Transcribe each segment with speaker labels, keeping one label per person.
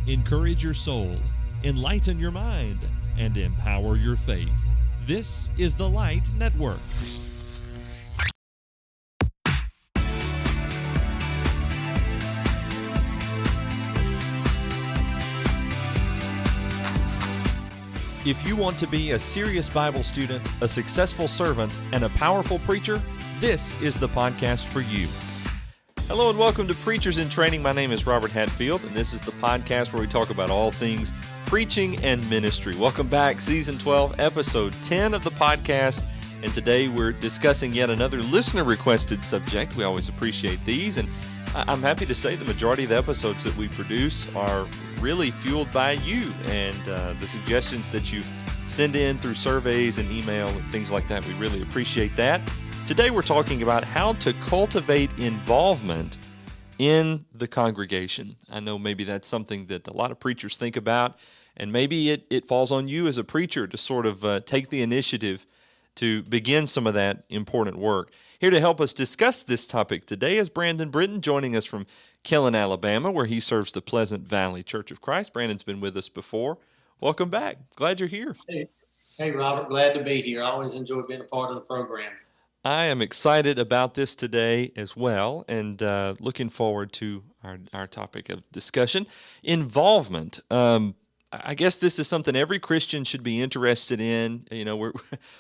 Speaker 1: encourage your soul, enlighten your mind, and empower your faith. This is the Light Network. If you want to be a serious Bible student, a successful servant, and a powerful preacher, this is the podcast for you. Hello and welcome to Preachers in Training. My name is Robert Hatfield, and this is the podcast where we talk about all things preaching and ministry. Welcome back, Season 12, Episode 10 of the podcast, and today we're discussing yet another listener-requested subject. We always appreciate these, and I'm happy to say the majority of the episodes that we produce are really fueled by you and the suggestions that you send in through surveys and email and things like that. We really appreciate that. Today we're talking about how to cultivate involvement in the congregation. I know maybe that's something that a lot of preachers think about, and maybe it falls on you as a preacher to sort of take the initiative to begin some of that important work. Here to help us discuss this topic today is Britton, joining us from Killen, Alabama, where he serves the Pleasant Valley Church of Christ. Brandon's been with us before. Welcome back. Glad you're here.
Speaker 2: Hey, Robert. Glad to be here. I always enjoy being a part of the program. I
Speaker 1: am excited about this today as well, and looking forward to our topic of discussion, involvement. I guess this is something every Christian should be interested in. You know,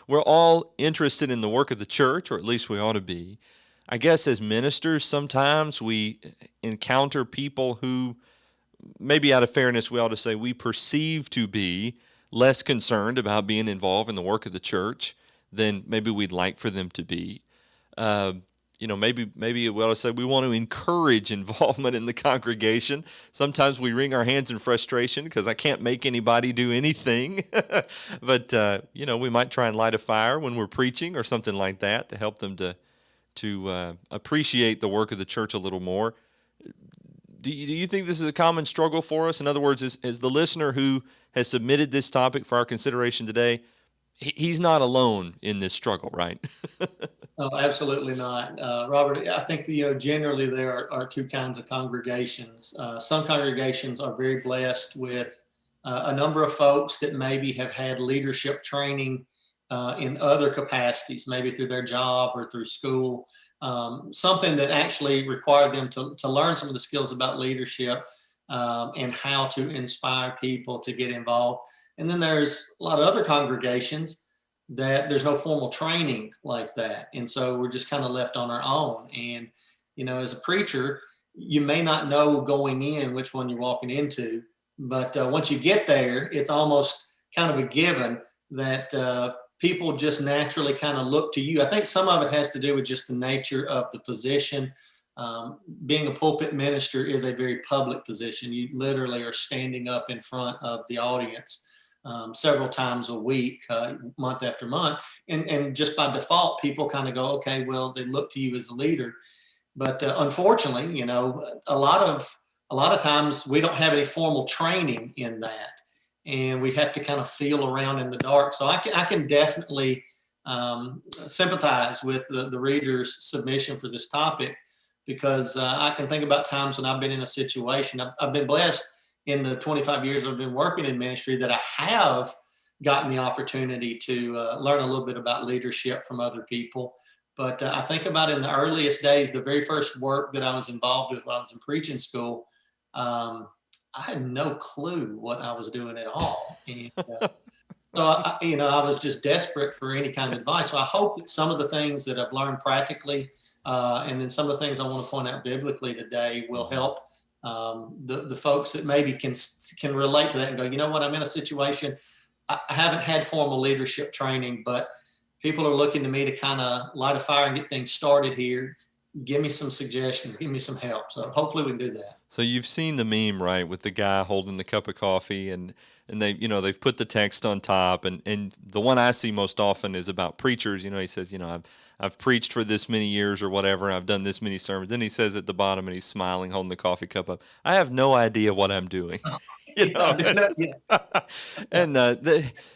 Speaker 1: we're all interested in the work of the church, or at least we ought to be. I guess as ministers, sometimes we encounter people who, maybe out of fairness, we ought to say we perceive to be less concerned about being involved in the work of the church than maybe we'd like for them to be. Maybe we ought to say we want to encourage involvement in the congregation. Sometimes we wring our hands in frustration because I can't make anybody do anything. But, we might try and light a fire when we're preaching or something like that to help them to appreciate the work of the church a little more. Do you think this is a common struggle for us? In other words, is the listener who has submitted this topic for our consideration today, he's not alone in this struggle, right?
Speaker 2: Oh, absolutely not. Robert, I think, generally there are two kinds of congregations. Some congregations are very blessed with a number of folks that maybe have had leadership training in other capacities, maybe through their job or through school, something that actually required them to learn some of the skills about leadership and how to inspire people to get involved. And then there's a lot of other congregations that there's no formal training like that. And so we're just kind of left on our own. And, as a preacher, you may not know going in which one you're walking into, but once you get there, it's almost kind of a given that people just naturally kind of look to you. I think some of it has to do with just the nature of the position. Being a pulpit minister is a very public position. You literally are standing up in front of the audience several times a week, month after month. And just by default, people kind of go, okay, well, they look to you as a leader. But unfortunately, a lot of times we don't have any formal training in that. And we have to kind of feel around in the dark. So I can definitely sympathize with the reader's submission for this topic, because I can think about times when I've been in a situation. I've been blessed in the 25 years I've been working in ministry that I have gotten the opportunity to learn a little bit about leadership from other people. But I think about in the earliest days, the very first work that I was involved with while I was in preaching school, I had no clue what I was doing at all. And, so, I was just desperate for any kind of advice. So I hope that some of the things that I've learned practically and then some of the things I want to point out biblically today will help the folks that maybe can relate to that and go, you know what, I'm in a situation, I haven't had formal leadership training, but people are looking to me to kind of light a fire and get things started here. Give me some suggestions, give me some help. So hopefully we can do that.
Speaker 1: So you've seen the meme, right, with the guy holding the cup of coffee and they've put the text on top, and the one I see most often is about preachers. He says, I've preached for this many years or whatever, I've done this many sermons. Then he says at the bottom, and he's smiling, holding the coffee cup up, I have no idea what I'm doing. And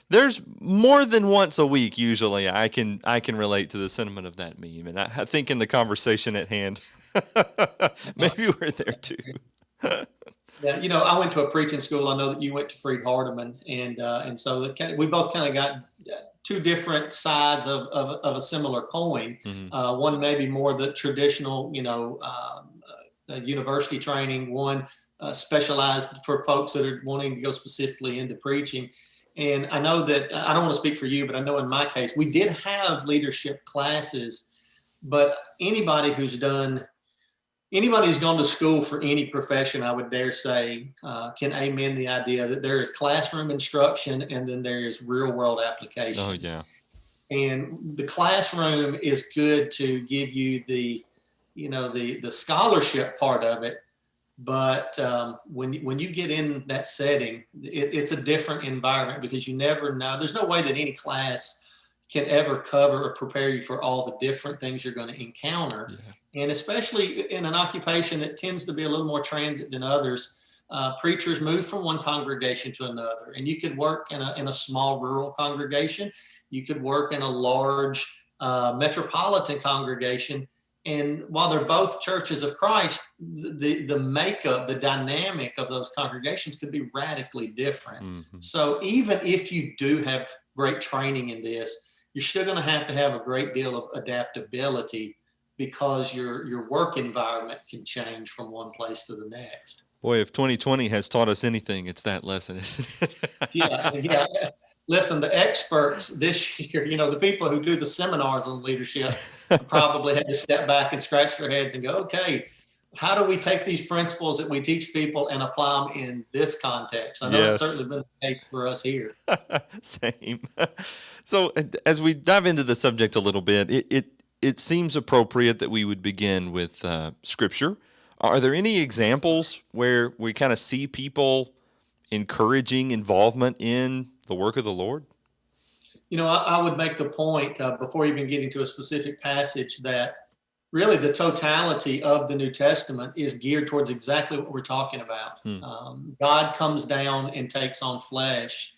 Speaker 1: there's more than once a week, usually, I can relate to the sentiment of that meme. And I think in the conversation at hand, maybe we're there too.
Speaker 2: Yeah, I went to a preaching school. I know that you went to Freed Hardeman, and so we both kind of got two different sides of a similar coin.
Speaker 1: Mhm.
Speaker 2: One maybe more the traditional, university training. One specialized for folks that are wanting to go specifically into preaching. And I know that I don't want to speak for you, but I know in my case we did have leadership classes. But anybody who's gone to school for any profession, I would dare say, can amen the idea that there is classroom instruction and then there is real world application.
Speaker 1: Oh, yeah.
Speaker 2: And the classroom is good to give you the scholarship part of it. But when you get in that setting, it's a different environment because you never know. There's no way that any class can ever cover or prepare you for all the different things you're going to encounter. Yeah. And especially in an occupation that tends to be a little more transit than others, preachers move from one congregation to another. And you could work in a small rural congregation. You could work in a large metropolitan congregation. And while they're both churches of Christ, the makeup, the dynamic of those congregations could be radically different. Mm-hmm. So even if you do have great training in this, you're still going to have a great deal of adaptability because your work environment can change from one place to the next.
Speaker 1: Boy, if 2020 has taught us anything, it's that lesson, isn't it?
Speaker 2: Yeah. Listen, the experts this year, the people who do the seminars on leadership probably had to step back and scratch their heads and go, okay, how do we take these principles that we teach people and apply them in this context? I know It's certainly been the case for us here.
Speaker 1: Same. So as we dive into the subject a little bit, it seems appropriate that we would begin with Scripture. Are there any examples where we kind of see people encouraging involvement in the work of the Lord?
Speaker 2: I would make the point before even getting to a specific passage that really the totality of the New Testament is geared towards exactly what we're talking about. God comes down and takes on flesh.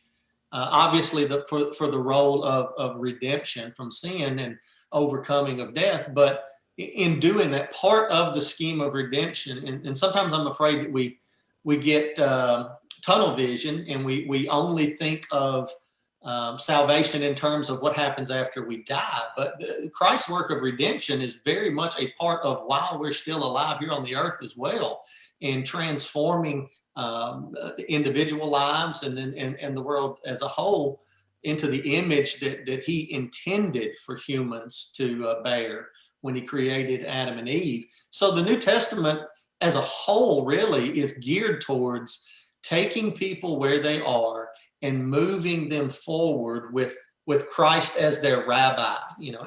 Speaker 2: Obviously, for the role of redemption from sin and overcoming of death, but in doing that, part of the scheme of redemption, and sometimes I'm afraid that we get tunnel vision and we only think of salvation in terms of what happens after we die. But Christ's work of redemption is very much a part of while we're still alive here on the earth as well, in transforming individual lives and the world as a whole into the image that he intended for humans to bear when he created Adam and Eve. So the New Testament as a whole really is geared towards taking people where they are and moving them forward with Christ as their rabbi,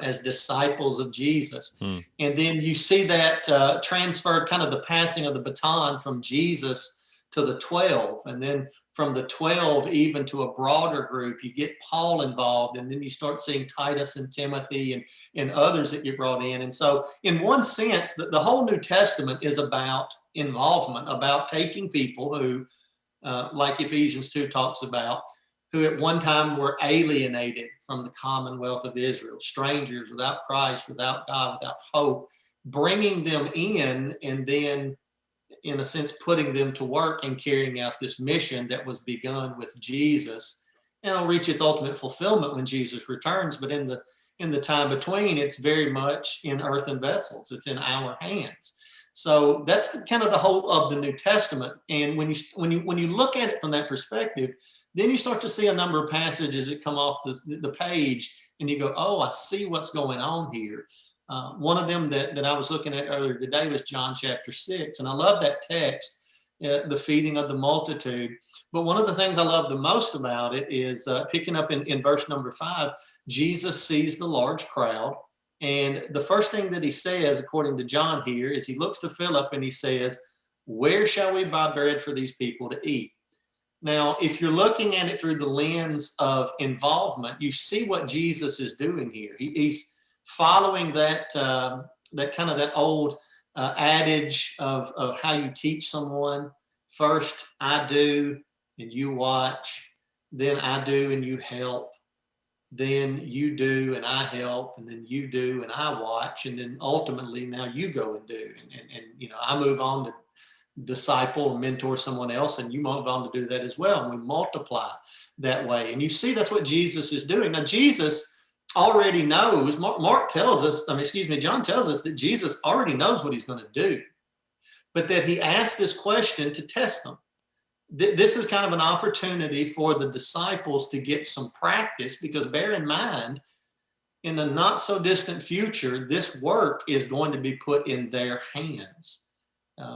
Speaker 2: as disciples of Jesus. And then you see that transferred, kind of the passing of the baton from Jesus to the 12. And then from the 12 even to a broader group, you get Paul involved, and then you start seeing Titus and Timothy and others that get brought in. And so in one sense, the whole New Testament is about involvement, about taking people who, like Ephesians 2 talks about, who at one time were alienated from the commonwealth of Israel, strangers without Christ, without God, without hope, bringing them in and then, in a sense, putting them to work and carrying out this mission that was begun with Jesus. And it'll reach its ultimate fulfillment when Jesus returns. But in the time between, it's very much in earthen vessels. It's in our hands. So that's kind of the whole of the New Testament. And when you look at it from that perspective, then you start to see a number of passages that come off the page, and you go, oh, I see what's going on here. One of them that I was looking at earlier today was John chapter 6. And I love that text, the feeding of the multitude. But one of the things I love the most about it is picking up in verse number 5, Jesus sees the large crowd. And the first thing that he says, according to John here, is he looks to Philip and he says, where shall we buy bread for these people to eat? Now, if you're looking at it through the lens of involvement, you see what Jesus is doing here. He's following that kind of that old adage of how you teach someone. First, I do and you watch. Then I do and you help. Then you do and I help. And then you do and I watch. And then ultimately now you go and do. And I move on disciple or mentor someone else, and you move on to do that as well. And we multiply that way. And you see, that's what Jesus is doing. Now, Jesus already knows, Mark tells us, John tells us that Jesus already knows what he's going to do, but that he asked this question to test them. This is kind of an opportunity for the disciples to get some practice, because bear in mind, in the not so distant future, this work is going to be put in their hands.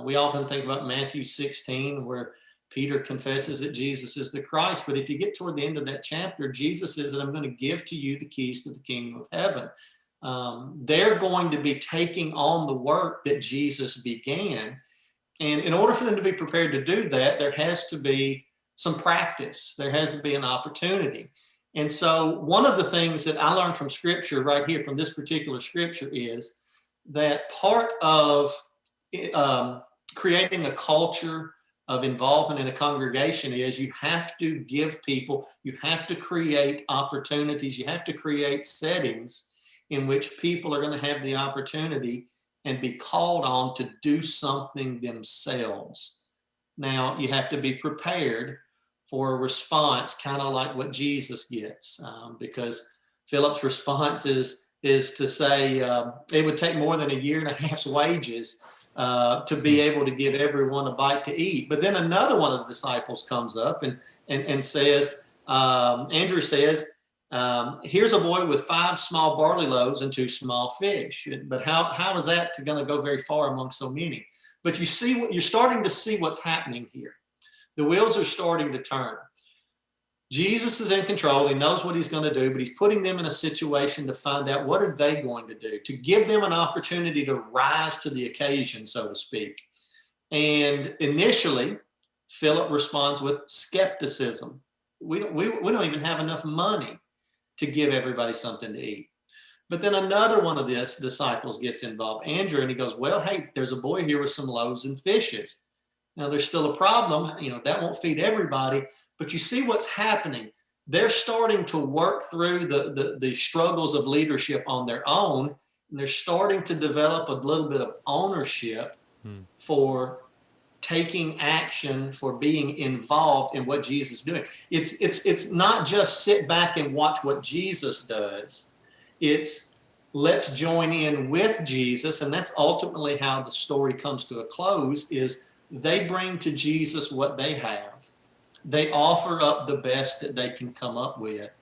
Speaker 2: We often think about Matthew 16, where Peter confesses that Jesus is the Christ. But if you get toward the end of that chapter, Jesus says that I'm going to give to you the keys to the kingdom of heaven. They're going to be taking on the work that Jesus began. And in order for them to be prepared to do that, there has to be some practice. There has to be an opportunity. And so one of the things that I learned from Scripture right here, from this particular Scripture, is that part of creating a culture of involvement in a congregation is you have to give people, you have to create opportunities, you have to create settings in which people are going to have the opportunity and be called on to do something themselves. Now, you have to be prepared for a response, kind of like what Jesus gets, because Philip's response is to say it would take more than a year and a half's wages to be able to give everyone a bite to eat. But then another one of the disciples comes up and says, Andrew says, here's a boy with 5 small barley loaves and 2 small fish. But how is that going to go very far among so many? But you're starting to see what's happening here. The wheels are starting to turn. Jesus is in control. He knows what he's going to do, but he's putting them in a situation to find out what are they going to do, to give them an opportunity to rise to the occasion, so to speak. And initially, Philip responds with skepticism. We don't even have enough money to give everybody something to eat. But then another one of the disciples gets involved, Andrew, and he goes, well, hey, there's a boy here with some loaves and fishes. Now, there's still a problem. That won't feed everybody. But you see what's happening. They're starting to work through the struggles of leadership on their own, and they're starting to develop a little bit of ownership for taking action, for being involved in what Jesus is doing. It's not just sit back and watch what Jesus does. It's let's join in with Jesus, and that's ultimately how the story comes to a close, is they bring to Jesus what they have. They offer up the best that they can come up with,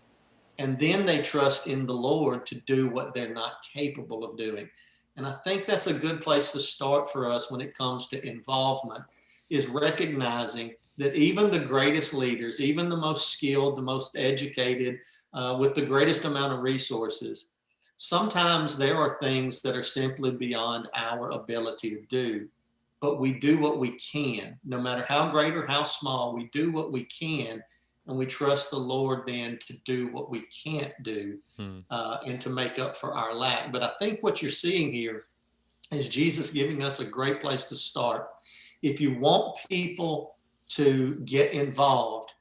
Speaker 2: and then they trust in the Lord to do what they're not capable of doing. And I think that's a good place to start for us when it comes to involvement, is recognizing that even the greatest leaders, even the most skilled, the most educated, with the greatest amount of resources, sometimes there are things that are simply beyond our ability to do. But we do what we can, no matter how great or how small. We do what we can, and we trust the Lord then to do what we can't do, and to make up for our lack. But I think what you're seeing here is Jesus giving us a great place to start. If you want people to get involved,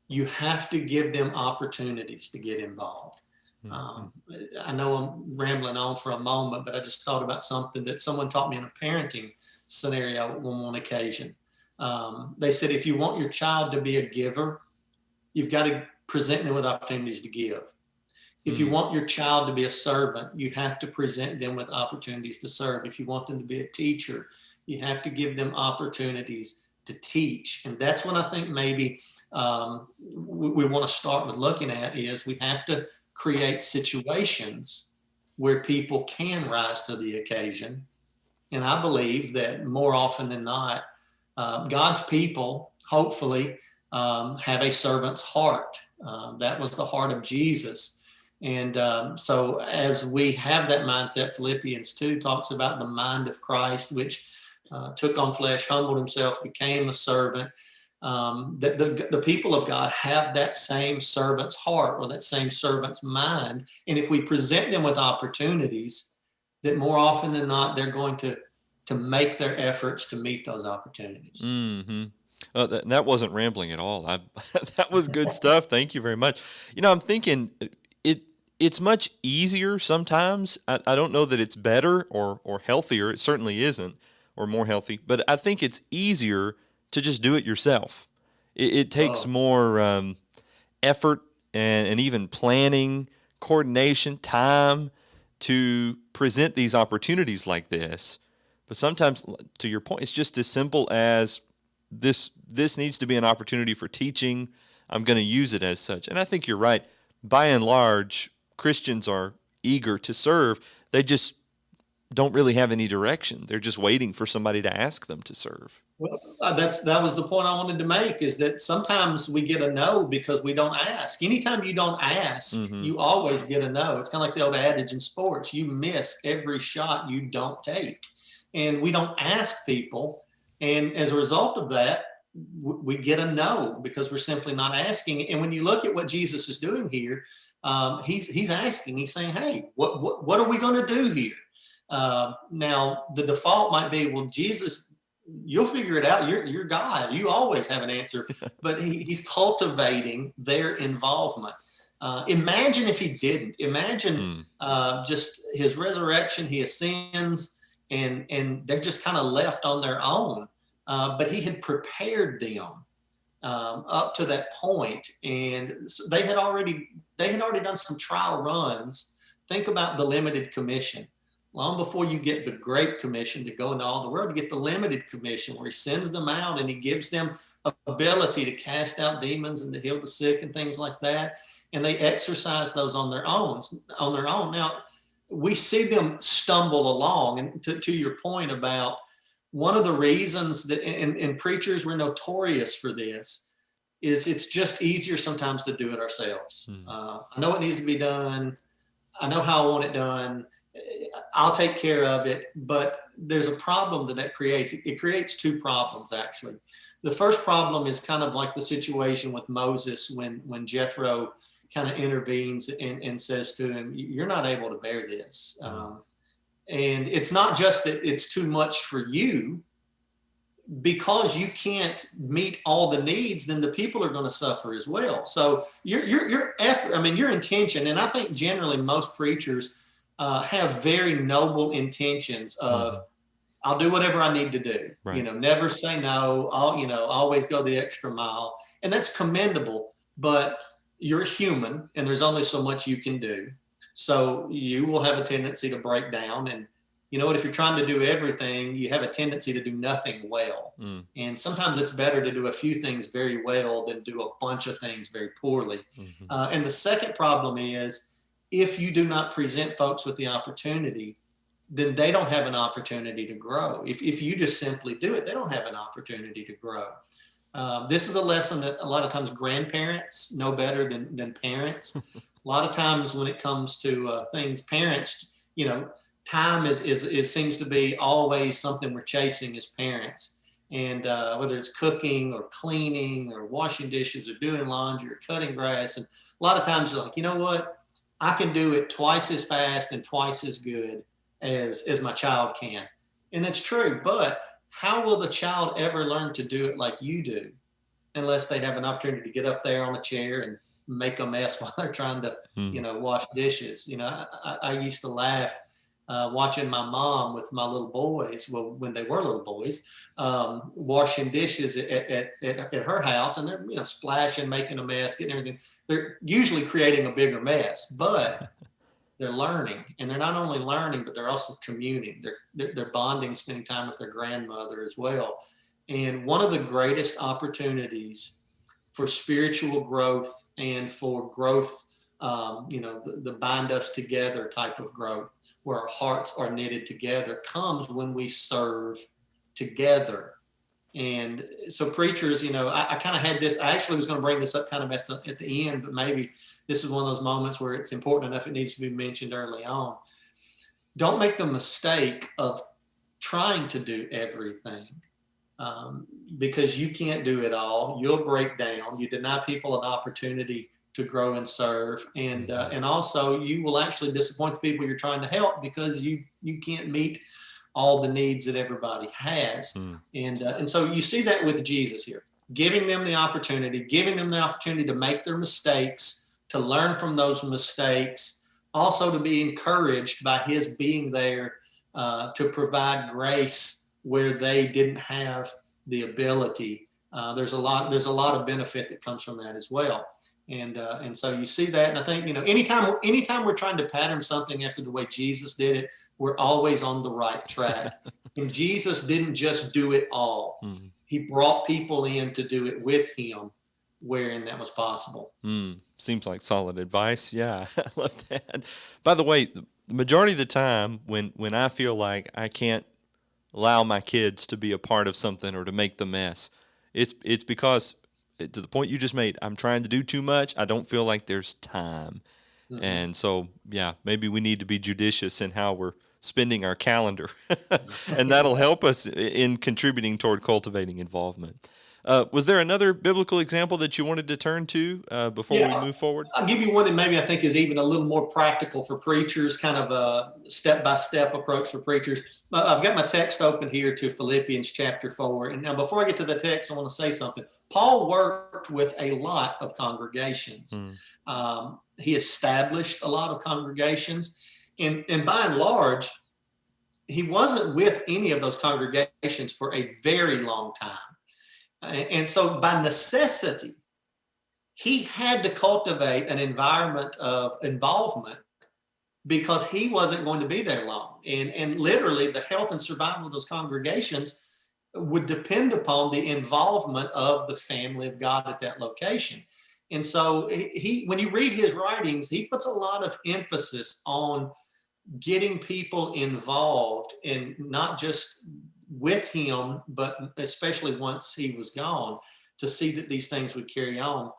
Speaker 2: you have to give them opportunities to get involved. I know I'm rambling on for a moment, but I just thought about something that someone taught me in a parenting scenario on one occasion. They said, if you want your child to be a giver, you've got to present them with opportunities to give. If you want your child to be a servant, you have to present them with opportunities to serve. If you want them to be a teacher, you have to give them opportunities to teach. And that's what I think maybe we want to start with looking at, is we have to create situations where people can rise to the occasion. And I believe that more often than not, God's people, hopefully, have a servant's heart. That was the heart of Jesus. And so as we have that mindset, Philippians 2 talks about the mind of Christ, which took on flesh, humbled himself, became a servant. That the people of God have that same servant's heart, or that same servant's mind. And if we present them with opportunities, that more often than not, they're going to make their efforts to meet those opportunities.
Speaker 1: Mm-hmm. That wasn't rambling at all. That was good stuff. Thank you very much. I'm thinking it's much easier sometimes. I don't know that it's better or healthier. It certainly isn't, or more healthy, but I think it's easier to just do it yourself. It takes more effort and even planning, coordination, time to present these opportunities like this. But sometimes, to your point, it's just as simple as this needs to be an opportunity for teaching. I'm going to use it as such. And I think you're right. By and large, Christians are eager to serve. They just don't really have any direction. They're just waiting for somebody to ask them to serve.
Speaker 2: Well, that was the point I wanted to make, is that sometimes we get a no because we don't ask. Anytime you don't ask, you always get a no. It's kind of like the old adage in sports: you miss every shot you don't take. And we don't ask people. And as a result of that, we get a no because we're simply not asking. And when you look at what Jesus is doing here, he's asking. He's saying, "Hey, what are we going to do here?" Now, the default might be, "Well, Jesus, you'll figure it out. You're God. You always have an answer." But he's cultivating their involvement. Imagine if he didn't. Imagine just his resurrection. He ascends, and they're just kind of left on their own. But he had prepared them up to that point, and so they had already done some trial runs. Think about the limited commission. Long before you get the Great Commission to go into all the world, you get the limited commission where he sends them out and he gives them ability to cast out demons and to heal the sick and things like that. And they exercise those on their own. Now, we see them stumble along. And to your point about one of the reasons that, and preachers were notorious for this, is it's just easier sometimes to do it ourselves. I know it needs to be done. I know how I want it done. I'll take care of it. But there's a problem that creates. It creates two problems, actually. The first problem is kind of like the situation with Moses when Jethro kind of intervenes and says to him, "You're not able to bear this." And it's not just that it's too much for you. Because you can't meet all the needs, then the people are going to suffer as well. So your effort, your intention, and I think generally most preachers have very noble intentions of, I'll do whatever I need to do. Right. Never say no. I'll always go the extra mile, and that's commendable. But you're human, and there's only so much you can do. So you will have a tendency to break down, and you know what? If you're trying to do everything, you have a tendency to do nothing well. And sometimes it's better to do a few things very well than do a bunch of things very poorly. And the second problem is, if you do not present folks with the opportunity, then they don't have an opportunity to grow. If you just simply do it, they don't have an opportunity to grow. This is a lesson that a lot of times grandparents know better than parents. A lot of times when it comes to things, parents, time is seems to be always something we're chasing as parents. And whether it's cooking or cleaning or washing dishes or doing laundry or cutting grass. And a lot of times you're like, you know what? I can do it twice as fast and twice as good as my child can. And that's true. But how will the child ever learn to do it like you do unless they have an opportunity to get up there on a chair and make a mess while they're trying to, wash dishes? I used to laugh watching my mom with my little boys, well, when they were little boys, washing dishes at her house, and they're splashing, making a mess, getting everything. They're usually creating a bigger mess, but they're learning, and they're not only learning, but they're also communing. They're bonding, spending time with their grandmother as well. And one of the greatest opportunities for spiritual growth and for growth, the bind us together type of growth, where our hearts are knitted together, comes when we serve together. And so preachers, I kind of had this, I actually was going to bring this up kind of at the end, but maybe this is one of those moments where it's important enough it needs to be mentioned early on. Don't make the mistake of trying to do everything, because you can't do it all. You'll break down. You deny people an opportunity to grow and serve, and also you will actually disappoint the people you're trying to help because you can't meet all the needs that everybody has. And so you see that with Jesus here, giving them the opportunity to make their mistakes, to learn from those mistakes, also to be encouraged by his being there to provide grace where they didn't have the ability. There's a lot of benefit that comes from that as well. And so you see that, and I think, anytime we're trying to pattern something after the way Jesus did it, we're always on the right track. And Jesus didn't just do it all.
Speaker 1: Mm-hmm.
Speaker 2: He brought people in to do it with him, wherein that was possible.
Speaker 1: Seems like solid advice. Yeah, I love that. By the way, the majority of the time when I feel like I can't allow my kids to be a part of something or to make the mess, it's because, to the point you just made, I'm trying to do too much. I don't feel like there's time. Mm-hmm. And so, yeah, maybe we need to be judicious in how we're spending our calendar. And that'll help us in contributing toward cultivating involvement. Was there another biblical example that you wanted to turn to before we move forward?
Speaker 2: I'll give you one that maybe I think is even a little more practical for preachers, kind of a step-by-step approach for preachers. I've got my text open here to Philippians chapter 4. And now before I get to the text, I want to say something. Paul worked with a lot of congregations. He established a lot of congregations. And by and large, he wasn't with any of those congregations for a very long time. And so by necessity, he had to cultivate an environment of involvement because he wasn't going to be there long. And literally the health and survival of those congregations would depend upon the involvement of the family of God at that location. And so when you read his writings, he puts a lot of emphasis on getting people involved, and not just with him, but especially once he was gone, to see that these things would carry on.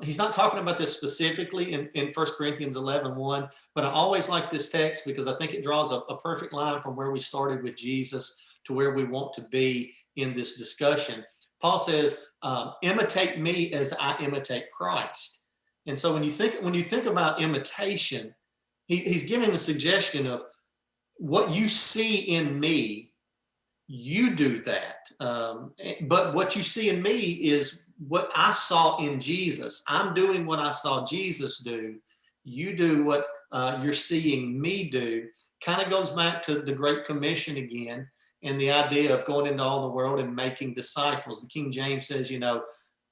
Speaker 2: He's not talking about this specifically in 1 Corinthians 11:1, but I always like this text because I think it draws a perfect line from where we started with Jesus to where we want to be in this discussion. Paul says, imitate me as I imitate Christ. And so when you think about imitation, he's giving the suggestion of what you see in me, you do that. But what you see in me is what I saw in Jesus. I'm doing what I saw Jesus do. You do what you're seeing me do. Kind of goes back to the Great Commission again, and the idea of going into all the world and making disciples. The King James says,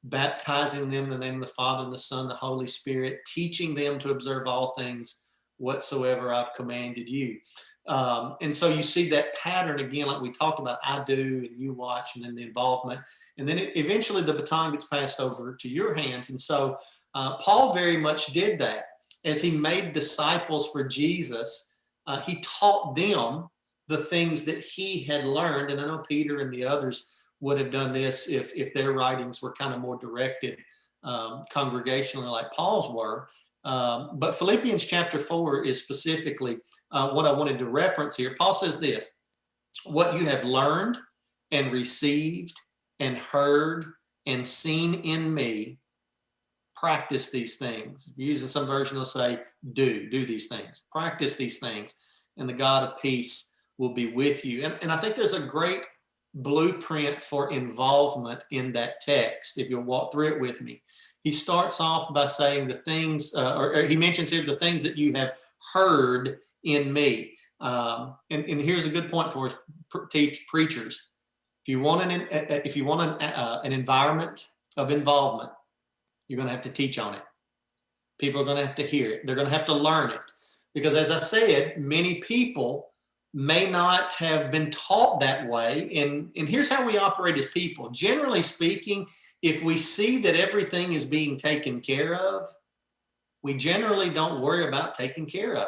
Speaker 2: baptizing them in the name of the Father and the Son and the Holy Spirit, teaching them to observe all things whatsoever I've commanded you. And so you see that pattern again, like we talked about, I do and you watch, and then the involvement. And then eventually the baton gets passed over to your hands. And so Paul very much did that. As he made disciples for Jesus, he taught them the things that he had learned. And I know Peter and the others would have done this if their writings were kind of more directed congregationally like Paul's were. But Philippians chapter 4 is specifically what I wanted to reference here. Paul says this: what you have learned and received and heard and seen in me, practice these things. If you're using some version, they'll say, do these things. Practice these things, and the God of peace will be with you. And I think there's a great blueprint for involvement in that text, if you'll walk through it with me. He starts off by saying the things, or he mentions here the things that you have heard in me. And here's a good point for us preachers. If you want an environment of involvement, you're going to have to teach on it. People are going to have to hear it. They're going to have to learn it. Because as I said, many people may not have been taught that way. And here's how we operate as people. Generally speaking, if we see that everything is being taken care of, we generally don't worry about taking care of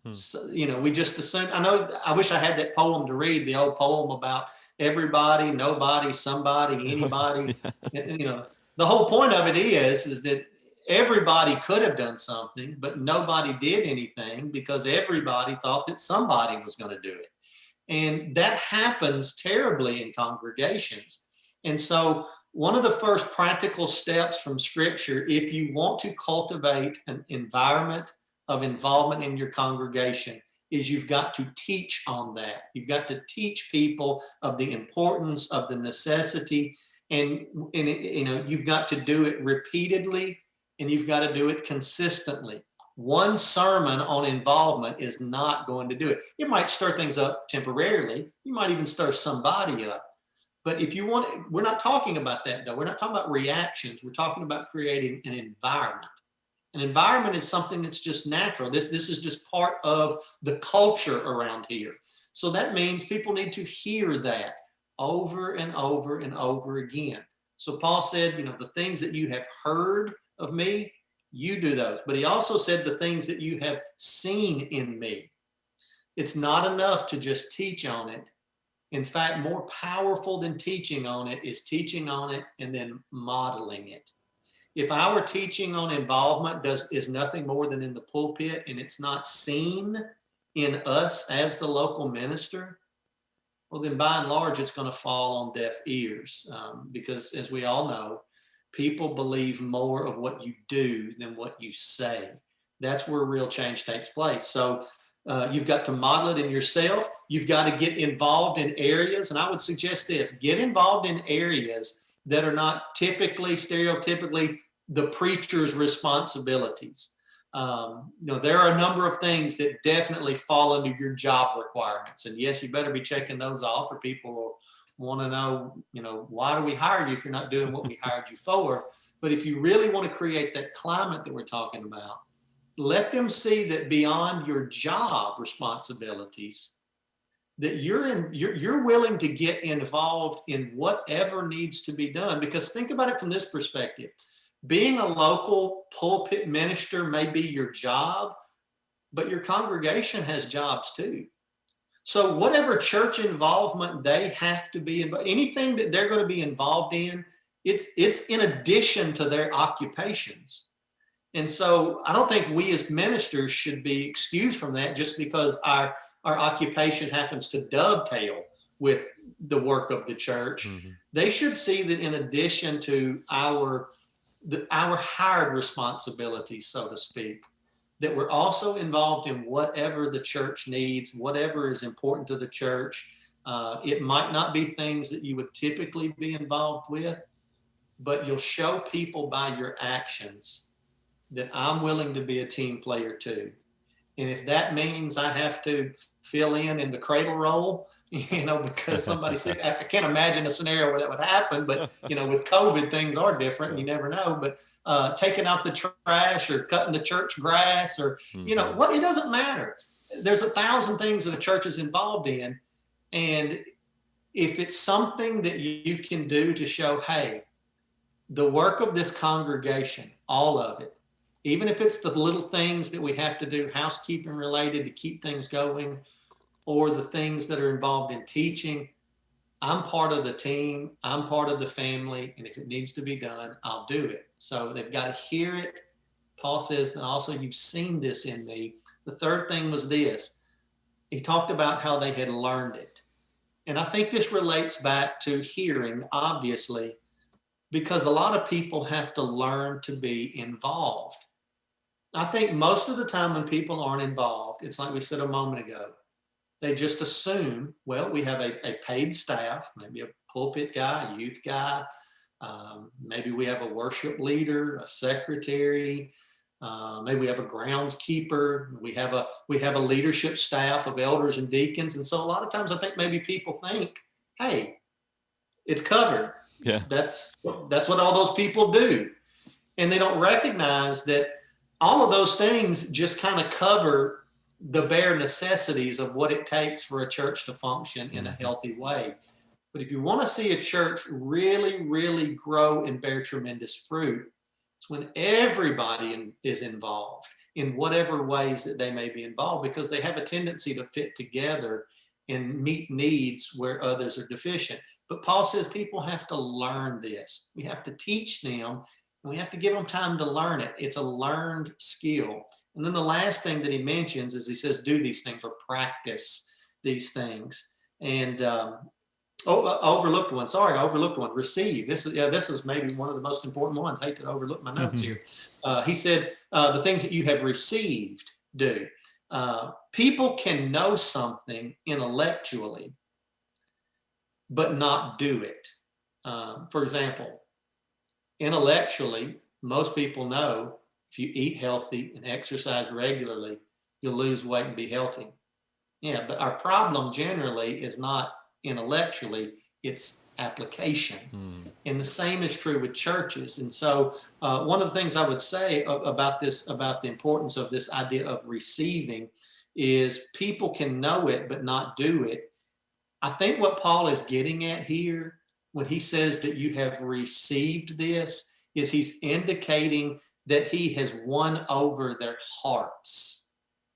Speaker 2: it. So, we just assume. I wish I had that poem to read, the old poem about everybody, nobody, somebody, anybody. And, the whole point of it is that everybody could have done something, but nobody did anything because everybody thought that somebody was going to do it. And that happens terribly in congregations. And so one of the first practical steps from Scripture, if you want to cultivate an environment of involvement in your congregation, is you've got to teach on that. You've got to teach people of the importance, of the necessity, and you've got to do it repeatedly, and you've got to do it consistently. One sermon on involvement is not going to do it. It might stir things up temporarily. You might even stir somebody up. But if you want, we're not talking about that though. We're not talking about reactions. We're talking about creating an environment. An environment is something that's just natural. This is just part of the culture around here. So that means people need to hear that over and over and over again. So Paul said, the things that you have heard of me, you do those. But he also said the things that you have seen in me. It's not enough to just teach on it. In fact, more powerful than teaching on it is teaching on it and then modeling it. If our teaching on involvement is nothing more than in the pulpit and it's not seen in us as the local minister, well, then by and large, it's going to fall on deaf ears because, as we all know, people believe more of what you do than what you say. That's where real change takes place. So you've got to model it in yourself. You've got to get involved in areas. And I would suggest this, get involved in areas that are not stereotypically the preacher's responsibilities. There are a number of things that definitely fall under your job requirements. And yes, you better be checking those off, or people will want to know, why do we hire you if you're not doing what we hired you for? But if you really want to create that climate that we're talking about, let them see that beyond your job responsibilities, that you're willing to get involved in whatever needs to be done. Because think about it from this perspective. Being a local pulpit minister may be your job, but your congregation has jobs too. So whatever church involvement they have to be involved, anything that they're going to be involved in, it's in addition to their occupations. And so I don't think we as ministers should be excused from that just because our occupation happens to dovetail with the work of the church. Mm-hmm. They should see that in addition to our hired responsibilities, so to speak, that we're also involved in whatever the church needs, whatever is important to the church. It might not be things that you would typically be involved with, but you'll show people by your actions that I'm willing to be a team player too. And if that means I have to fill in the cradle role, because somebody said, I can't imagine a scenario where that would happen, but, with COVID, things are different and you never know. But taking out the trash or cutting the church grass or, it doesn't matter. There's 1,000 things that a church is involved in. And if it's something that you can do to show, hey, the work of this congregation, all of it, even if it's the little things that we have to do, housekeeping related to keep things going, or the things that are involved in teaching, I'm part of the team, I'm part of the family, and if it needs to be done, I'll do it. So they've got to hear it. Paul says, but also you've seen this in me. The third thing was this. He talked about how they had learned it. And I think this relates back to hearing, obviously, because a lot of people have to learn to be involved. I think most of the time when people aren't involved, it's like we said a moment ago, they just assume, well, we have a paid staff, maybe a pulpit guy, a youth guy, maybe we have a worship leader, a secretary, maybe we have a groundskeeper, we have a leadership staff of elders and deacons. And so a lot of times I think maybe people think, hey, it's covered.
Speaker 1: Yeah.
Speaker 2: That's what all those people do. And they don't recognize that all of those things just kind of cover the bare necessities of what it takes for a church to function in a healthy way. But if you want to see a church really, really grow and bear tremendous fruit, it's when everybody is involved in whatever ways that they may be involved, because they have a tendency to fit together and meet needs where others are deficient. But Paul says people have to learn this. We have to teach them, and we have to give them time to learn it. It's a learned skill. And then the last thing that he mentions is he says, do these things or practice these things. And overlooked one, receive. This is maybe one of the most important ones. I hate to overlook my notes here. He said, the things that you have received, do. People can know something intellectually, but not do it. For example, intellectually, most people know if you eat healthy and exercise regularly, you'll lose weight and be healthy. Yeah, but our problem generally is not intellectually, it's application. And the same is true with churches. And so one of the things I would say about this, about the importance of this idea of receiving, is people can know it but not do it. I think what Paul is getting at here when he says that you have received this is he's indicating that he has won over their hearts.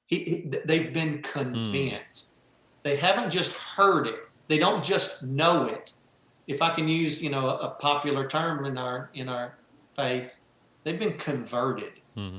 Speaker 2: They've been convinced. They haven't just heard it. They don't just know it. If I can use, a popular term in our faith, they've been converted.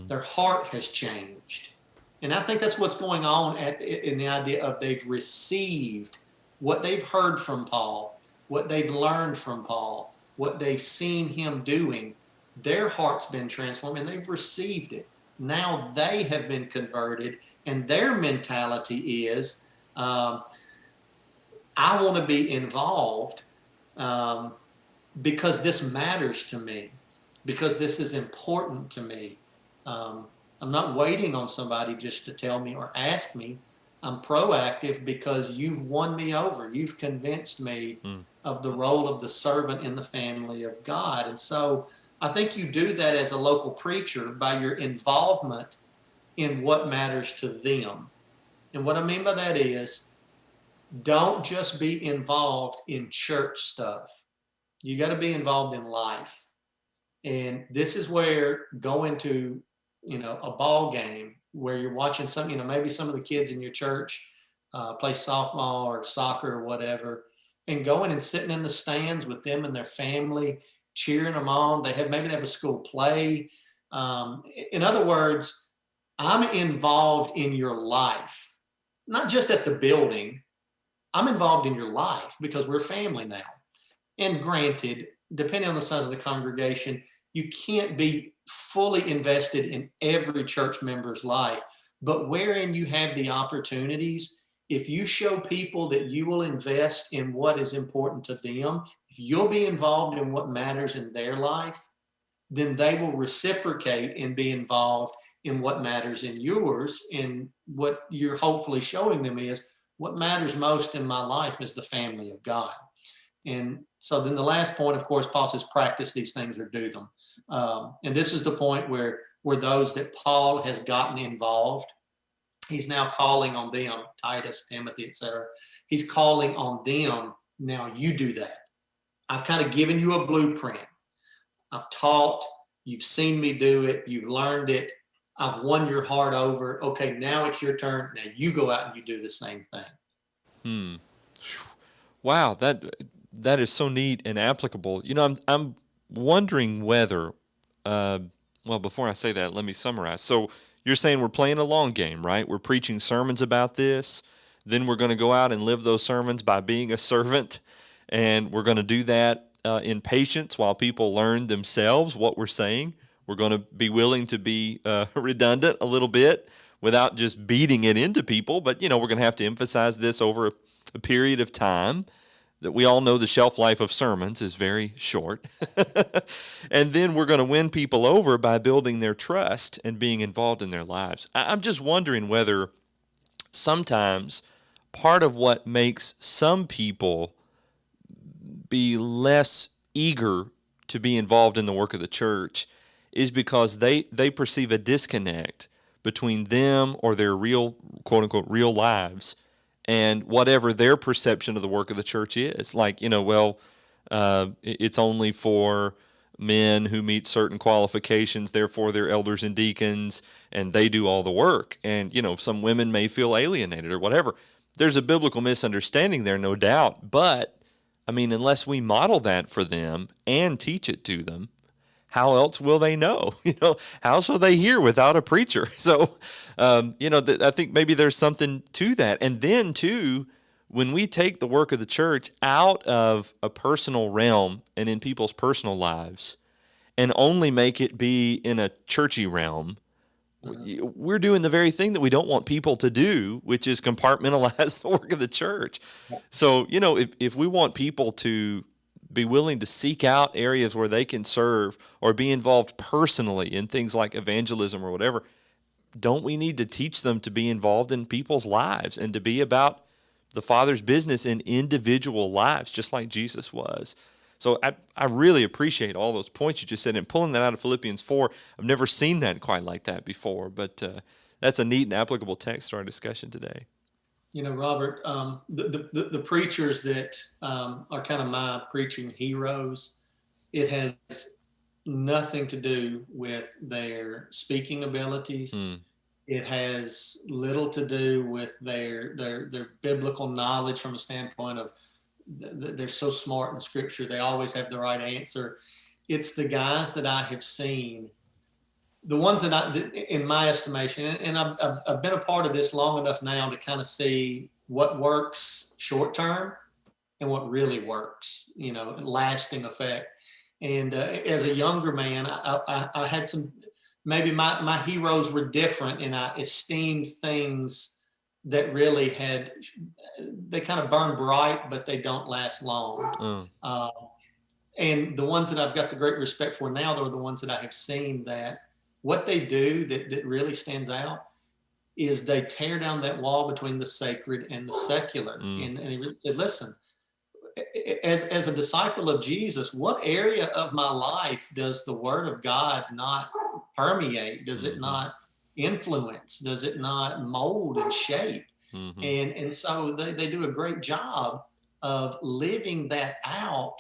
Speaker 2: Their heart has changed. And I think that's what's going on in the idea of they've received what they've heard from Paul, what they've learned from Paul, what they've seen him doing. Their heart's been transformed and they've received it. Now they have been converted, and their mentality is, I want to be involved because this matters to me, because this is important to me. I'm not waiting on somebody just to tell me or ask me. I'm proactive because you've won me over. You've convinced me of the role of the servant in the family of God. And so I think you do that as a local preacher by your involvement in what matters to them. And what I mean by that is, don't just be involved in church stuff. You got to be involved in life. And this is where going to, a ball game where you're watching some, maybe some of the kids in your church play softball or soccer or whatever, and going and sitting in the stands with them and their family, cheering them on. Maybe they have a school play. In other words, I'm involved in your life, not just at the building. I'm involved in your life because we're family now. And granted, depending on the size of the congregation, you can't be fully invested in every church member's life, but wherein you have the opportunities, if you show people that you will invest in what is important to them, if you'll be involved in what matters in their life, then they will reciprocate and be involved in what matters in yours. And what you're hopefully showing them is what matters most in my life is the family of God. And so then the last point, of course, Paul says, practice these things or do them. And this is the point where those that Paul has gotten involved, he's now calling on them, Titus, Timothy, etc. He's calling on them, now you do that. I've kind of given you a blueprint. I've taught, you've seen me do it, you've learned it, I've won your heart over. Okay, now it's your turn. Now you go out and you do the same thing.
Speaker 1: Wow, that is so neat and applicable. I'm wondering whether, before I say that, let me summarize. So you're saying we're playing a long game, right? We're preaching sermons about this. Then we're going to go out and live those sermons by being a servant. And we're going to do that in patience while people learn themselves what we're saying. We're going to be willing to be redundant a little bit without just beating it into people. But, we're going to have to emphasize this over a period of time. That we all know the shelf life of sermons is very short. And then we're going to win people over by building their trust and being involved in their lives. I'm just wondering whether sometimes part of what makes some people be less eager to be involved in the work of the church is because they perceive a disconnect between them or their real, quote unquote, real lives and whatever their perception of the work of the church is. Like, it's only for men who meet certain qualifications, therefore they're elders and deacons, and they do all the work. And, some women may feel alienated or whatever. There's a biblical misunderstanding there, no doubt. But, unless we model that for them and teach it to them, how else will they know? How shall they hear without a preacher? So, I think maybe there's something to that. And then, too, when we take the work of the church out of a personal realm and in people's personal lives and only make it be in a churchy realm, we're doing the very thing that we don't want people to do, which is compartmentalize the work of the church. So, if we want people to be willing to seek out areas where they can serve or be involved personally in things like evangelism or whatever, don't we need to teach them to be involved in people's lives and to be about the Father's business in individual lives, just like Jesus was? So I really appreciate all those points you just said, and pulling that out of Philippians 4. I've never seen that quite like that before, but that's a neat and applicable text to our discussion today.
Speaker 2: Robert, the preachers that are kind of my preaching heroes, it has nothing to do with their speaking abilities. It has little to do with their biblical knowledge from a standpoint of they're so smart in Scripture. They always have the right answer. It's the guys that I have seen, the ones that in my estimation, and I've been a part of this long enough now to kind of see what works short term and what really works, lasting effect. And as a younger man, I had some, maybe my heroes were different, and I esteemed things that really they kind of burn bright, but they don't last long. And the ones that I've got the great respect for now, they're the ones that I have seen that what they do that really stands out is they tear down that wall between the sacred and the secular. And they really said, listen, as a disciple of Jesus, what area of my life does the Word of God not permeate? Does it not influence? Does it not mold and shape? And so they do a great job of living that out.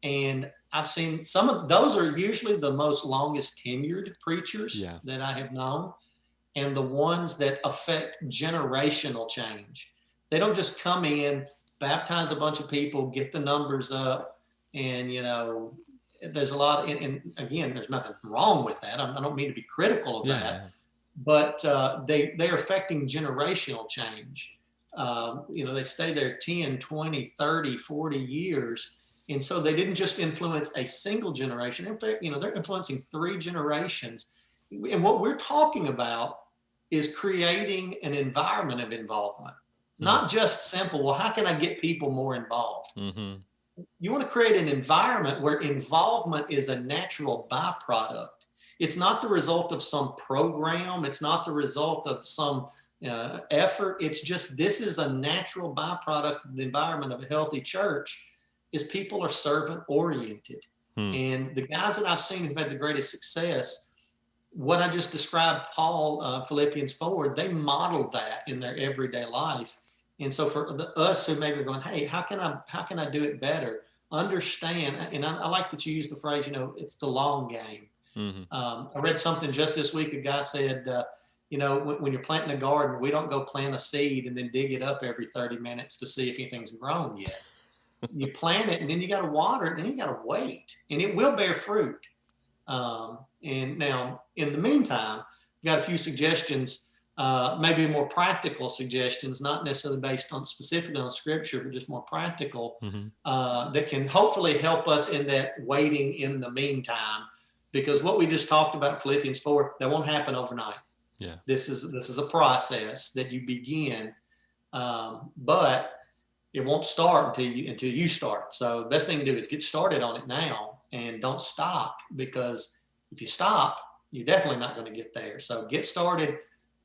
Speaker 2: And I've seen some of those are usually the most longest tenured preachers that I have known, and the ones that affect generational change. They don't just come in, baptize a bunch of people, get the numbers up, and there's a lot. And again, there's nothing wrong with that. I don't mean to be critical of that, but they're affecting generational change. They stay there 10, 20, 30, 40 years. And so they didn't just influence a single generation. In fact, they're influencing 3 generations. And what we're talking about is creating an environment of involvement, not just simple, well, how can I get people more involved? You want to create an environment where involvement is a natural byproduct. It's not the result of some program. It's not the result of some effort. It's just, this is a natural byproduct of the environment of a healthy church, is people are servant oriented. And the guys that I've seen who've had the greatest success, what I just described, Paul, Philippians 4, they modeled that in their everyday life. And so for us who maybe are going, hey, how can I do it better? Understand, and I like that you use the phrase, it's the long game. I read something just this week. A guy said, when you're planting a garden, we don't go plant a seed and then dig it up every 30 minutes to see if anything's grown yet. You plant it, and then you got to water it, and then you got to wait, and it will bear fruit. And now, in the meantime, I've got a few suggestions, maybe more practical suggestions, not necessarily based on specifically on Scripture, but just more practical, that can hopefully help us in that waiting in the meantime. Because what we just talked about in Philippians 4, that won't happen overnight. This is a process that you begin, but it won't start until you start. So the best thing to do is get started on it now and don't stop, because if you stop, you're definitely not going to get there. So get started.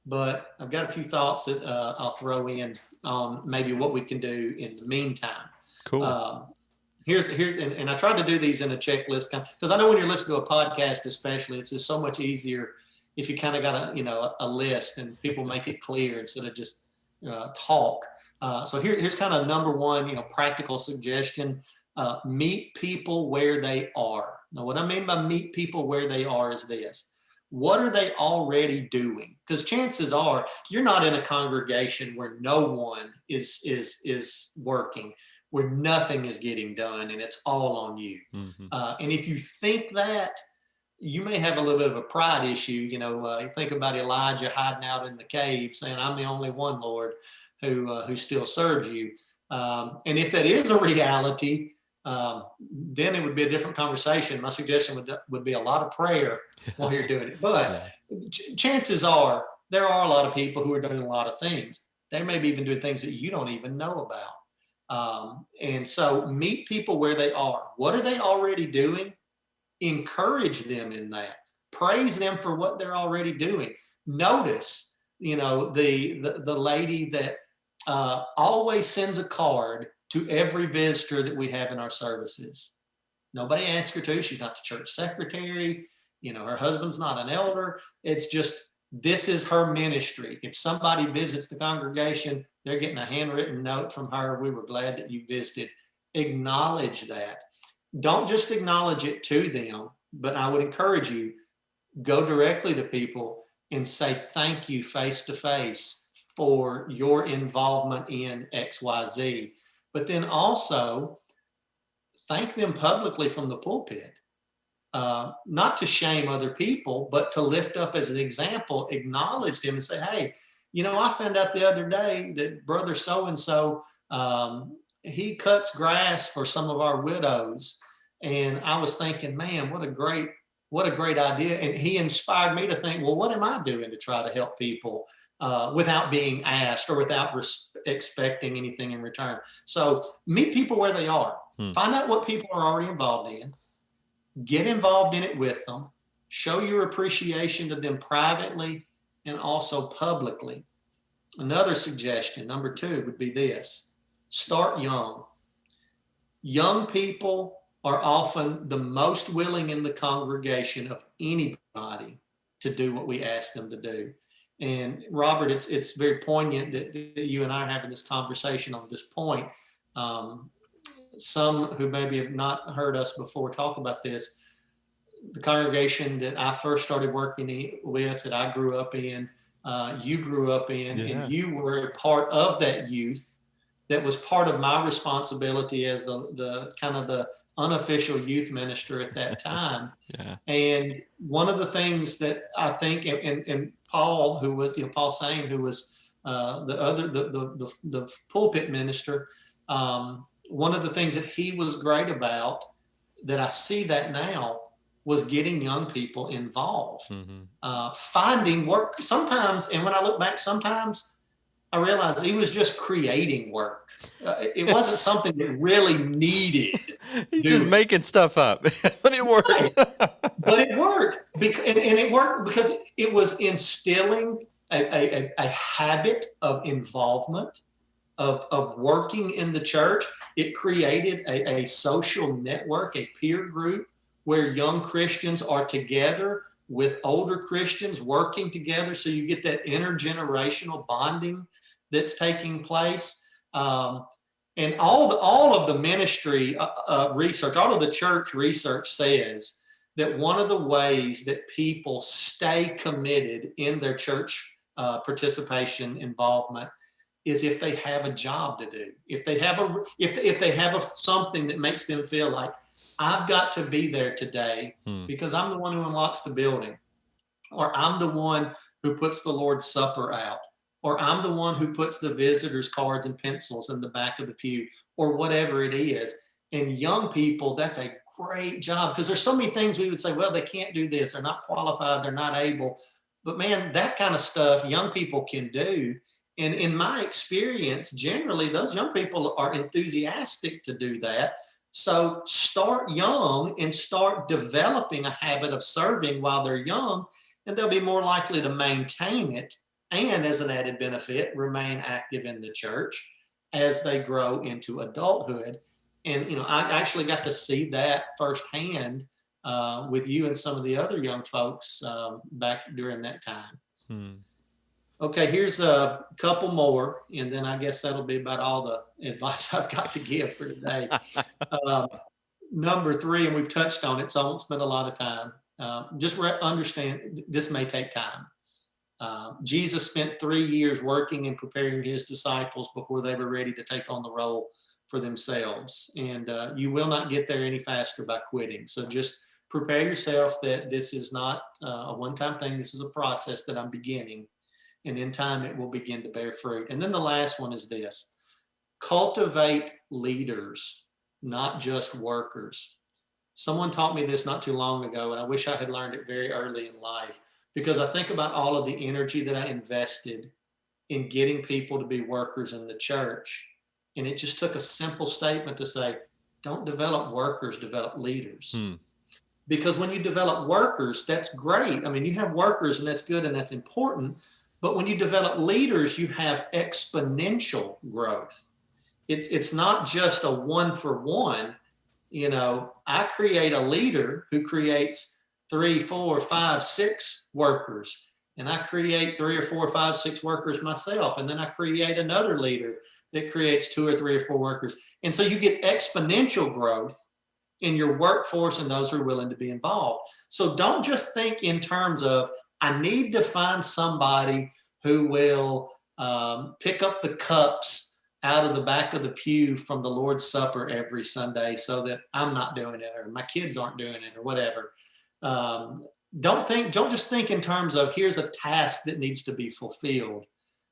Speaker 2: But I've got a few thoughts that I'll throw in on maybe what we can do in the meantime.
Speaker 1: Cool.
Speaker 2: Here's and I tried to do these in a checklist, because I know when you're listening to a podcast, especially, it's just so much easier if you kind of got a list and people make it clear instead of just talk. So here's kind of number one, practical suggestion. Meet people where they are. Now, what I mean by meet people where they are is this. What are they already doing? Because chances are you're not in a congregation where no one is working, where nothing is getting done, and it's all on you. And if you think that, you may have a little bit of a pride issue. You think about Elijah hiding out in the cave saying, I'm the only one, Lord, who still serves you. And if that is a reality, then it would be a different conversation. My suggestion would be a lot of prayer while you're doing it. But chances are there are a lot of people who are doing a lot of things. They may be even doing things that you don't even know about. And so meet people where they are. What are they already doing? Encourage them in that. Praise them for what they're already doing. Notice, the lady that always sends a card to every visitor that we have in our services. Nobody asks her to. She's not the church secretary. Her husband's not an elder. It's just, this is her ministry. If somebody visits the congregation, they're getting a handwritten note from her. We were glad that you visited. Acknowledge that. Don't just acknowledge it to them, but I would encourage you, go directly to people and say thank you face to face for your involvement in XYZ. But then also thank them publicly from the pulpit. Not to shame other people, but to lift up as an example, acknowledge them and say, hey, I found out the other day that brother so-and-so, he cuts grass for some of our widows. And I was thinking, man, what a great idea. And he inspired me to think, well, what am I doing to try to help people without being asked or without expecting anything in return? So meet people where they are. Find out what people are already involved in. Get involved in it with them. Show your appreciation to them privately and also publicly. Another suggestion, number 2, would be this. Start young. Young people are often the most willing in the congregation of anybody to do what we ask them to do. And Robert, it's very poignant that you and I are having this conversation on this point. Some who maybe have not heard us before talk about this, the congregation that I first started working with, that I grew up in, you grew up in, and you were a part of that youth. That was part of my responsibility as the kind of the unofficial youth minister at that time. And one of the things that I think, and Paul, who was, Paul Sane, who was the pulpit minister, one of the things that he was great about, that I see that now, was getting young people involved, finding work sometimes. And when I look back, sometimes I realized he was just creating work. It wasn't something that really needed.
Speaker 1: He's just making stuff up, but it worked.
Speaker 2: Right. But it worked, and it worked because it was instilling a habit of involvement, of working in the church. It created a social network, a peer group, where young Christians are together with older Christians working together. So you get that intergenerational bonding that's taking place. And all of the ministry research, all of the church research says that one of the ways that people stay committed in their church participation involvement is if they have a job to do. If they have something that makes them feel like, I've got to be there today because I'm the one who unlocks the building, or I'm the one who puts the Lord's Supper out, or I'm the one who puts the visitors' cards and pencils in the back of the pew, or whatever it is. And young people, that's a great job, because there's so many things we would say, well, they can't do this, they're not qualified, they're not able. But man, that kind of stuff young people can do. And in my experience, generally, those young people are enthusiastic to do that. So start young and start developing a habit of serving while they're young, and they'll be more likely to maintain it, and as an added benefit, remain active in the church as they grow into adulthood. And, I actually got to see that firsthand with you and some of the other young folks back during that time. Okay, here's a couple more, and then I guess that'll be about all the advice I've got to give for today. Number 3, and we've touched on it, so I won't spend a lot of time. Just understand this may take time. Jesus spent 3 years working and preparing his disciples before they were ready to take on the role for themselves. And you will not get there any faster by quitting. So just prepare yourself that this is not a one-time thing. This is a process that I'm beginning. And in time, it will begin to bear fruit. And then the last one is this: cultivate leaders, not just workers. Someone taught me this not too long ago, and I wish I had learned it very early in life, because I think about all of the energy that I invested in getting people to be workers in the church. And it just took a simple statement to say, don't develop workers, develop leaders. Because when you develop workers, that's great. I mean, you have workers and that's good and that's important. But when you develop leaders, you have exponential growth. It's not just a one for one. You know, I create a leader who creates 3, 4, 5, 6 workers. And I create 3 or 4, 5, 6 workers myself. And then I create another leader that creates 2 or 3 or 4 workers. And so you get exponential growth in your workforce and those who are willing to be involved. So don't just think in terms of, I need to find somebody who will pick up the cups out of the back of the pew from the Lord's Supper every Sunday so that I'm not doing it or my kids aren't doing it or whatever. Don't just think in terms of, here's a task that needs to be fulfilled.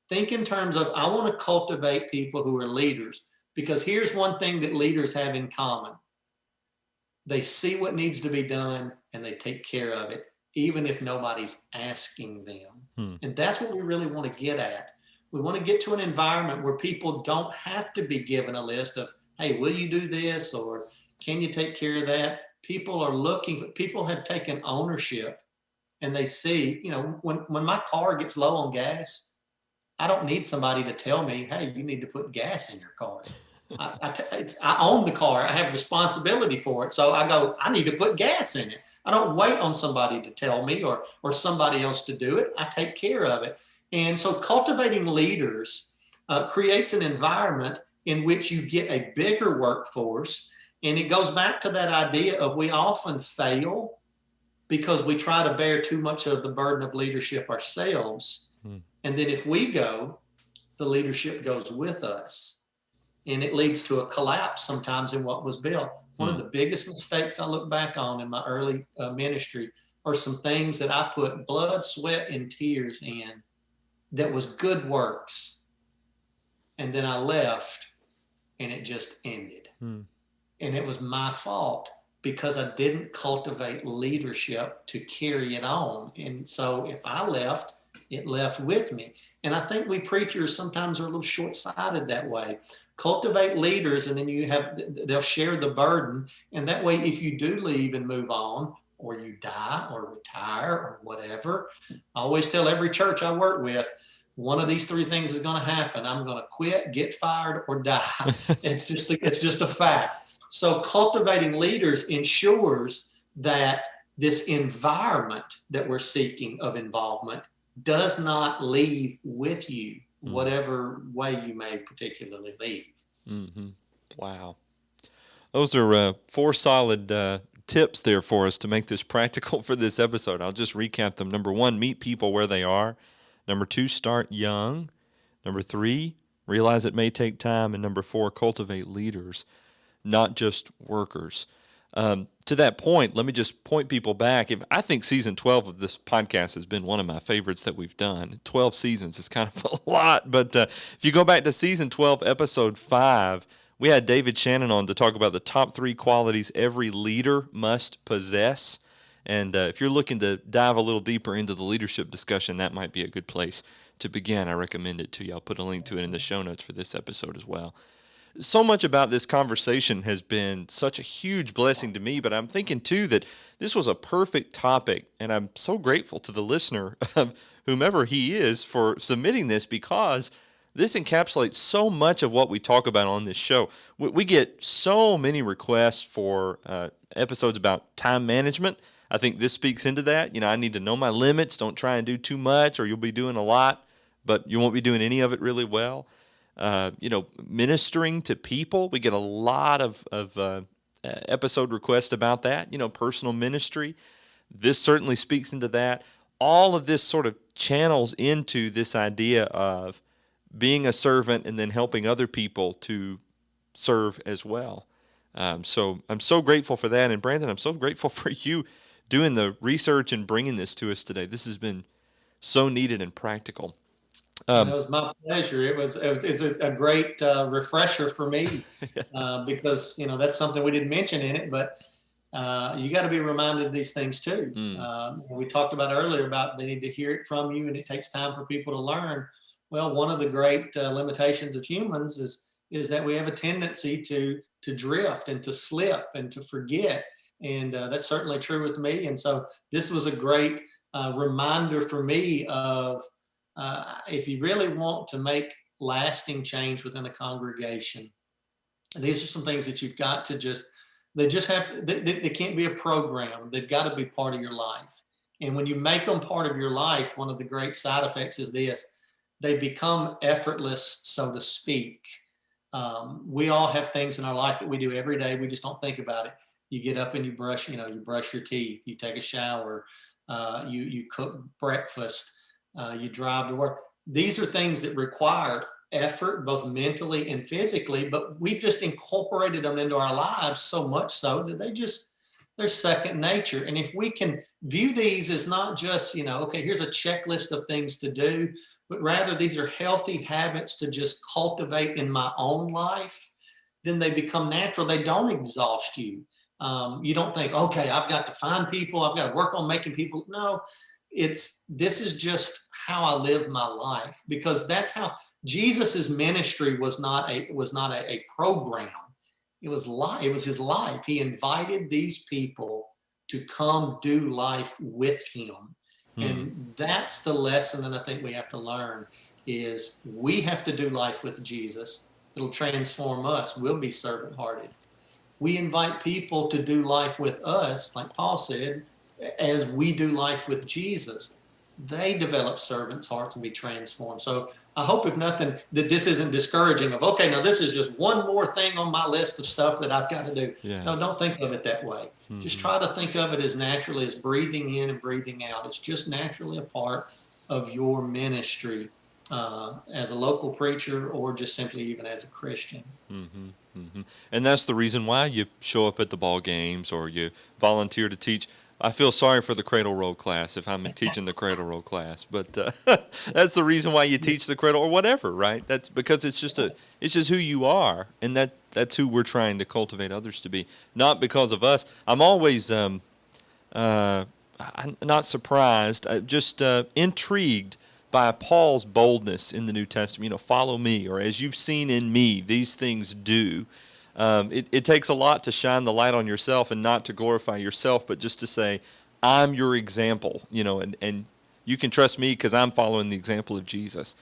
Speaker 2: Think in terms of, I want to cultivate people who are leaders, because here's one thing that leaders have in common. They see what needs to be done and they take care of it, even if nobody's asking them. And that's what we really want to get at. We want to get to an environment where people don't have to be given a list of, hey, will you do this? Or can you take care of that? People are looking, people have taken ownership and they see, you know, when my car gets low on gas, I don't need somebody to tell me, hey, you need to put gas in your car. I own the car. I have responsibility for it. So I go, I need to put gas in it. I don't wait on somebody to tell me or somebody else to do it. I take care of it. And so cultivating leaders creates an environment in which you get a bigger workforce. And it goes back to that idea of, we often fail because we try to bear too much of the burden of leadership ourselves. And then if we go, the leadership goes with us. And it leads to a collapse sometimes in what was built. One of the biggest mistakes I look back on in my early ministry are some things that I put blood, sweat, and tears in that was good works. And then I left and it just ended. And it was my fault because I didn't cultivate leadership to carry it on. And so if I left, it left with me. And I think we preachers sometimes are a little short-sighted that way. Cultivate leaders, and then they'll share the burden. And that way, if you do leave and move on, or you die or retire or whatever, I always tell every church I work with, one of these 3 things is going to happen. I'm going to quit, get fired, or die. It's just a fact. So cultivating leaders ensures that this environment that we're seeking of involvement does not leave with you, whatever way you may particularly leave.
Speaker 1: Wow. Those are 4 solid tips there for us to make this practical for this episode. I'll just recap them. Number 1, meet people where they are. Number 2, start young. Number 3, realize it may take time. And number 4, cultivate leaders, not just workers. To that point, let me just point people back. I think season 12 of this podcast has been one of my favorites that we've done. 12 seasons is kind of a lot, but if you go back to season 12, episode 5, we had David Shannon on to talk about the top 3 qualities every leader must possess. And if you're looking to dive a little deeper into the leadership discussion, that might be a good place to begin. I recommend it to you. I'll put a link to it in the show notes for this episode as well. So much about this conversation has been such a huge blessing to me, but I'm thinking too that this was a perfect topic, and I'm so grateful to the listener, whomever he is, for submitting this, because this encapsulates so much of what we talk about on this show. We get so many requests for episodes about time management. I think this speaks into that. You know, I need to know my limits. Don't try and do too much, or you'll be doing a lot, but you won't be doing any of it really well. Ministering to people. We get a lot of episode requests about that, personal ministry. This certainly speaks into that. All of this sort of channels into this idea of being a servant and then helping other people to serve as well. So I'm so grateful for that. And Brandon, I'm so grateful for you doing the research and bringing this to us today. This has been so needed and practical.
Speaker 2: It was my pleasure. It's a great refresher for me because, that's something we didn't mention in it, but you got to be reminded of these things too. We talked about earlier about they need to hear it from you, and it takes time for people to learn. Well, one of the great limitations of humans is is that we have a tendency to drift and to slip and to forget. And that's certainly true with me. And so this was a great reminder for me of if you really want to make lasting change within a congregation, these are some things that you've got to they can't be a program. They've got to be part of your life. And when you make them part of your life, one of the great side effects is this: they become effortless, so to speak. We all have things in our life that we do every day. We just don't think about it. You get up and you brush your teeth, you take a shower, you cook breakfast, you drive to work. These are things that require effort, both mentally and physically, but we've just incorporated them into our lives so much so that they're second nature. And if we can view these as not just, okay, here's a checklist of things to do, but rather these are healthy habits to just cultivate in my own life, then they become natural. They don't exhaust you. You don't think, okay, I've got to find people, I've got to work on making people. No, this is just how I live my life, because that's how Jesus's ministry was not a program. It was his life. He invited these people to come do life with him. And that's the lesson that I think we have to learn is we have to do life with Jesus. It'll transform us. We'll be servant-hearted. We invite people to do life with us, like Paul said, as we do life with Jesus. They develop servants' hearts and be transformed. So I hope, if nothing, that this isn't discouraging of, okay, now this is just one more thing on my list of stuff that I've got to do. Yeah. No, don't think of it that way. Just try to think of it as naturally as breathing in and breathing out. It's just naturally a part of your ministry as a local preacher, or just simply even as a Christian.
Speaker 1: And that's the reason why you show up at the ball games or you volunteer to teach. I feel sorry for the cradle roll class if I'm teaching the cradle roll class, but that's the reason why you teach the cradle or whatever, right? That's because it's just who you are, and that's who we're trying to cultivate others to be, not because of us. I'm always I'm not surprised, just intrigued by Paul's boldness in the New Testament. Follow me, or as you've seen in me, these things do. It takes a lot to shine the light on yourself and not to glorify yourself, but just to say, I'm your example, and you can trust me because I'm following the example of Jesus.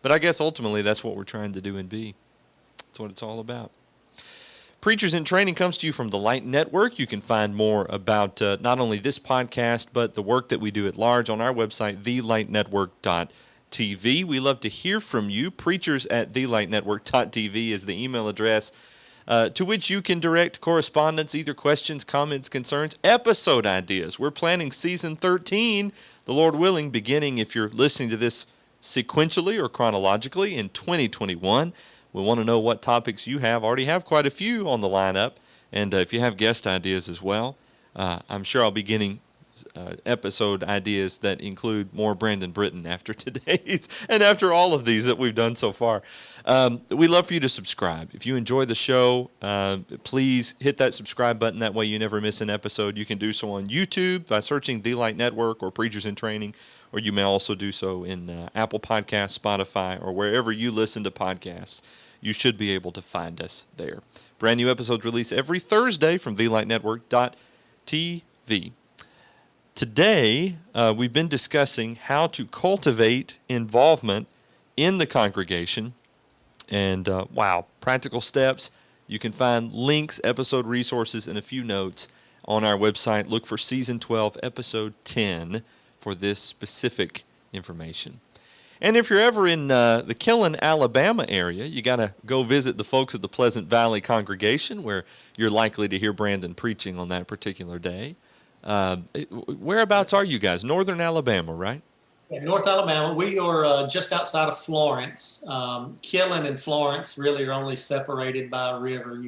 Speaker 1: But I guess ultimately that's what we're trying to do and be. That's what it's all about. Preachers in Training comes to you from the Light Network. You can find more about not only this podcast, but the work that we do at large on our website, thelightnetwork.tv. We love to hear from you. Preachers@thelightnetwork.tv is the email address to which you can direct correspondence, either questions, comments, concerns, episode ideas. We're planning season 13, the Lord willing, beginning, if you're listening to this sequentially or chronologically, in 2021. We want to know what topics you already have quite a few on the lineup, and if you have guest ideas as well. I'm sure I'll be getting episode ideas that include more Brandon Britton after today's and after all of these that we've done so far. We'd love for you to subscribe. If you enjoy the show, please hit that subscribe button. That way you never miss an episode. You can do so on YouTube by searching The Light Network or Preachers in Training, or you may also do so in Apple Podcasts, Spotify, or wherever you listen to podcasts. You should be able to find us there. Brand new episodes released every Thursday from thelightnetwork.tv. Today, we've been discussing how to cultivate involvement in the congregation. And, practical steps. You can find links, episode resources, and a few notes on our website. Look for Season 12, Episode 10 for this specific information. And if you're ever in the Killen, Alabama area, you got to go visit the folks at the Pleasant Valley congregation, where you're likely to hear Brandon preaching on that particular day. Whereabouts are you guys? Northern Alabama, right?
Speaker 2: Yeah, North Alabama. We are just outside of Florence. Killen and Florence really are only separated by a river.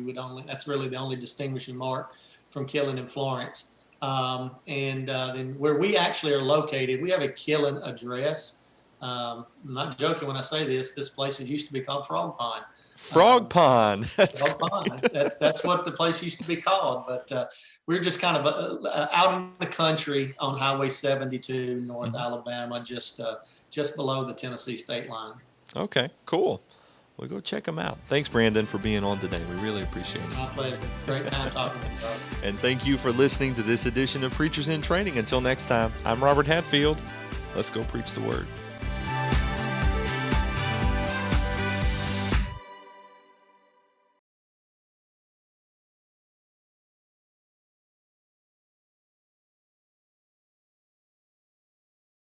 Speaker 2: That's really the only distinguishing mark from Killen and Florence. Then where we actually are located, we have a Killen address. I'm not joking when I say this. This place used to be called Frog Pond.
Speaker 1: Frog Pond.
Speaker 2: Frog Pond. That's what the place used to be called. But we're just kind of out in the country on Highway 72, North Alabama, just below the Tennessee state line.
Speaker 1: Okay, cool. Well, go check them out. Thanks, Brandon, for being on today. We really appreciate it.
Speaker 2: My pleasure. Great time talking to you, brother.
Speaker 1: And thank you for listening to this edition of Preachers in Training. Until next time, I'm Robert Hatfield. Let's go preach the word.